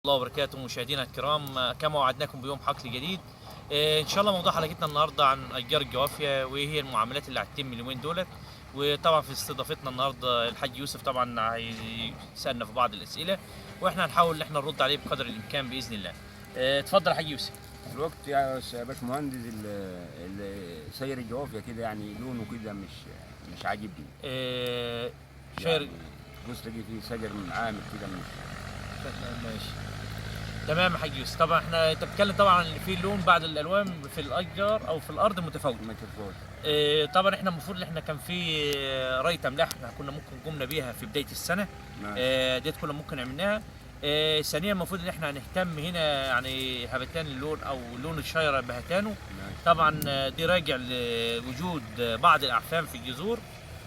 الله وبركاته مشاهدينا الكرام، كما وعدناكم بيوم حقل جديد. ان شاء الله موضوع حلقتنا النهارده عن ايجار الجوافيه وايه هي المعاملات اللي هتتم اليومين دولت. وطبعا في استضافتنا النهارده الحاج يوسف طبعا هيسالنا في بعض الاسئله واحنا هنحاول ان احنا نرد عليه بقدر الامكان باذن الله. اتفضل يا حاج يوسف. الوقت يا باشمهندس سير الجوافية كده يعني لونه كده مش عاجبني. شاير يعني بص تلاقي فيه شجر عامل كده مش ماشي. تمام يا حاج يوسف. طبعا انت بتتكلم طبعا ان في لون بعض الالوان في الاشجار او في الارض متفاوت. متفوت. طبعا احنا المفروض احنا كان في ري املاح احنا كنا ممكن قمنا بيها في بدايه السنه. ديت كنا ممكن عملناها. ثانيا المفروض ان احنا هنهتم هنا يعني هبتان اللون او لون الشجره بهتانه. طبعا دي راجع لوجود بعض الاعفان في الجذور.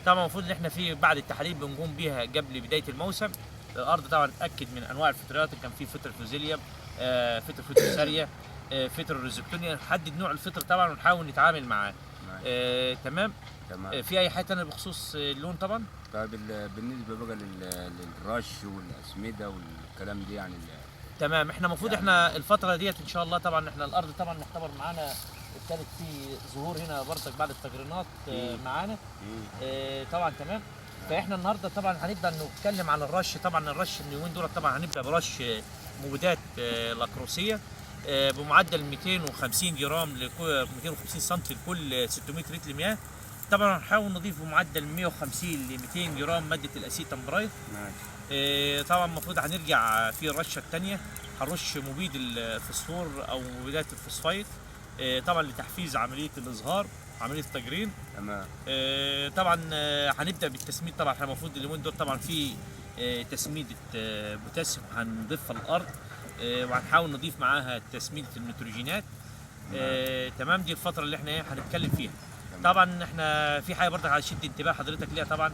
طبعا المفروض ان احنا في بعض التحاليل بنقوم بيها قبل بدايه الموسم. الارض طبعا اتاكد من انواع الفطريات، كان في فطر فوزيليوم، فطر فوتوساريا، فطر ريزكتونيا، نحدد نوع الفطر طبعا ونحاول نتعامل معاه. تمام. في اي حاجه ثانيه بخصوص اللون طبعا؟ طيب بالنسبة بقى للرش والأسمدة والكلام دي يعني تمام. احنا المفروض يعني احنا الفتره ديت ان شاء الله طبعا احنا الارض طبعا نعتبر معانا ابتدت في ظهور هنا برضك بعد التجرينات معانا. طبعا تمام. فاحنا النهارده طبعا هنبدا نتكلم عن الرش. طبعا الرش اليومين دول طبعا هنبدا برش مبيدات لاكروسيه بمعدل 250 جرام 250 سم لكل 600 لتر مياه. طبعا هنحاول نضيف بمعدل 150 ل 200 جرام ماده الاسيتامبرايد. طبعا المفروض هنرجع في الرشه الثانيه هنرش مبيد الفوسفور او مبيدات الفوسفايت طبعا لتحفيز عمليه الازهار، عمليه التجرين. تمام. طبعا هنبدا بالتسميد. طبعا احنا المفروض اليومين دول طبعا في تسميده بوتاسيوم هنضيفها للارض وهنحاول نضيف معاها تسميده النيتروجينات. تمام. دي الفتره اللي احنا هنتكلم فيها. طبعا احنا في حاجه برضك عايز اشد انتباه حضرتك ليها طبعا.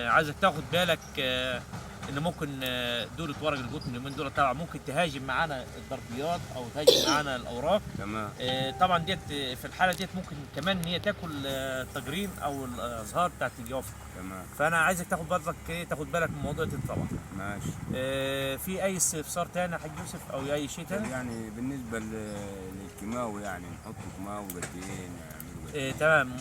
عايزك تاخد بالك ان ممكن دورة ورق القطن اليومين دول طبعا ممكن تهاجم معانا الضربيات او تهاجم معانا الاوراق. تمام. طبعا ديت في الحاله ديت ممكن كمان ان هي تاكل التجرين او الازهار بتاعت الجوافه. تمام. فانا عايزك تاخد بالك تاخد بالك من الموضوع ده طبعا. ماشي. في اي استفسار تاني يا حاج يوسف او اي شيء تاني؟ يعني بالنسبة للكيماوي يعني نحط كيماوي قد ايه نعمله؟ تمام.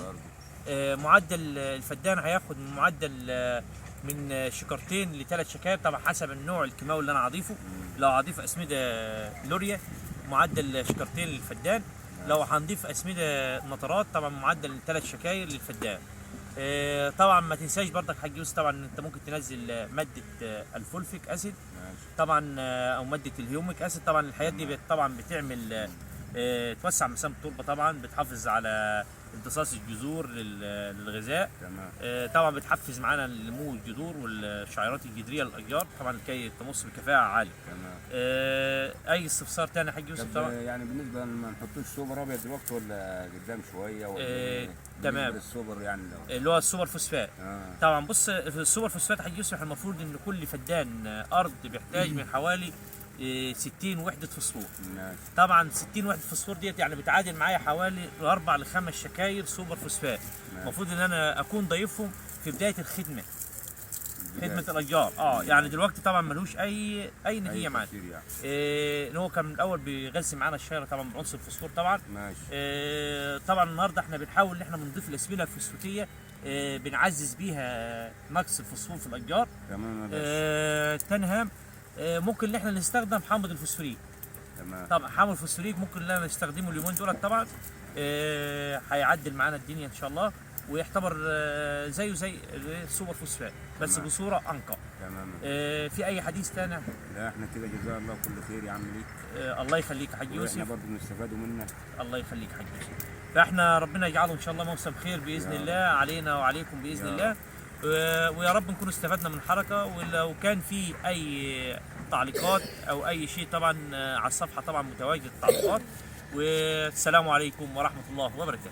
معدل الفدان هياخد معدل من شكرتين لثلاث شكاير طبعا حسب النوع الكيماوي اللي انا هضيفه. لو هضيف اسمده لوريا معدل شكرتين للفدان. لو هنضيف اسمده نطرات طبعا معدل 3 شكاير للفدان. طبعا ما تنساش برضك حاج يوسف طبعا انت ممكن تنزل ماده الفولفيك اسيد طبعا او ماده الهيوميك اسيد. طبعا الحاجات دي طبعا بتعمل توسع مسام التربه، طبعا بتحافظ على امتصاص الجذور للغذاء. طبعا بتحفز معانا نمو الجذور والشعيرات الجذريه للاشجار طبعا كي تمص بكفاءه عاليه. اي استفسار تاني يا حاج يوسف؟ طبعا يعني بالنسبه ما نحطوش سوبر ابيض دلوقتي ولا قدام شويه ولا تمام. السوبر يعني اللي هو السوبر فوسفات. طبعا بص في السوبر فوسفات يا حاج يوسف المفروض ان كل فدان ارض بيحتاج من حوالي 60 وحده فوسفور. طبعا 60 وحده فوسفور ديت يعني بتعادل معايا حوالي 4 ل 5 شكاير سوبر فوسفات. المفروض ان انا اكون ضايفهم في بدايه الخدمه، خدمه الاشجار. يعني دلوقتي طبعا ملوش اي نتيجه معانا. ان هو كان من الاول بيغذي معانا الشجره طبعا بعنصر الفوسفور طبعا. طبعا النهارده احنا بنحاول ان احنا بنضيف الاسمده الفوسفاتيه بنعزز بيها نقص الفوسفور في الاشجار. تمام. تنهم ممكن ان احنا نستخدم حامض الفوسفوريك. تمام. طبعا حامض الفوسفوريك ممكن ان احنا نستخدمه اليومين دول طبعا هيعدل معانا الدنيا ان شاء الله ويعتبر زيه زي السوبر فوسفات بس بصوره انقى. تمام. في اي حديث تاني؟ لا احنا كده جزاه الله كل خير يا عم ليك. الله يخليك يا حاج يوسف. واحنا برضه بنستفادوا منك. الله يخليك يا حاج يوسف. فاحنا ربنا يجعله ان شاء الله موسم خير باذن الله علينا وعليكم باذن الله. ويا رب نكون استفدنا من الحركه. ولو كان في اي تعليقات او اي شيء طبعا على الصفحه طبعا متواجد التعليقات. والسلام عليكم ورحمه الله وبركاته.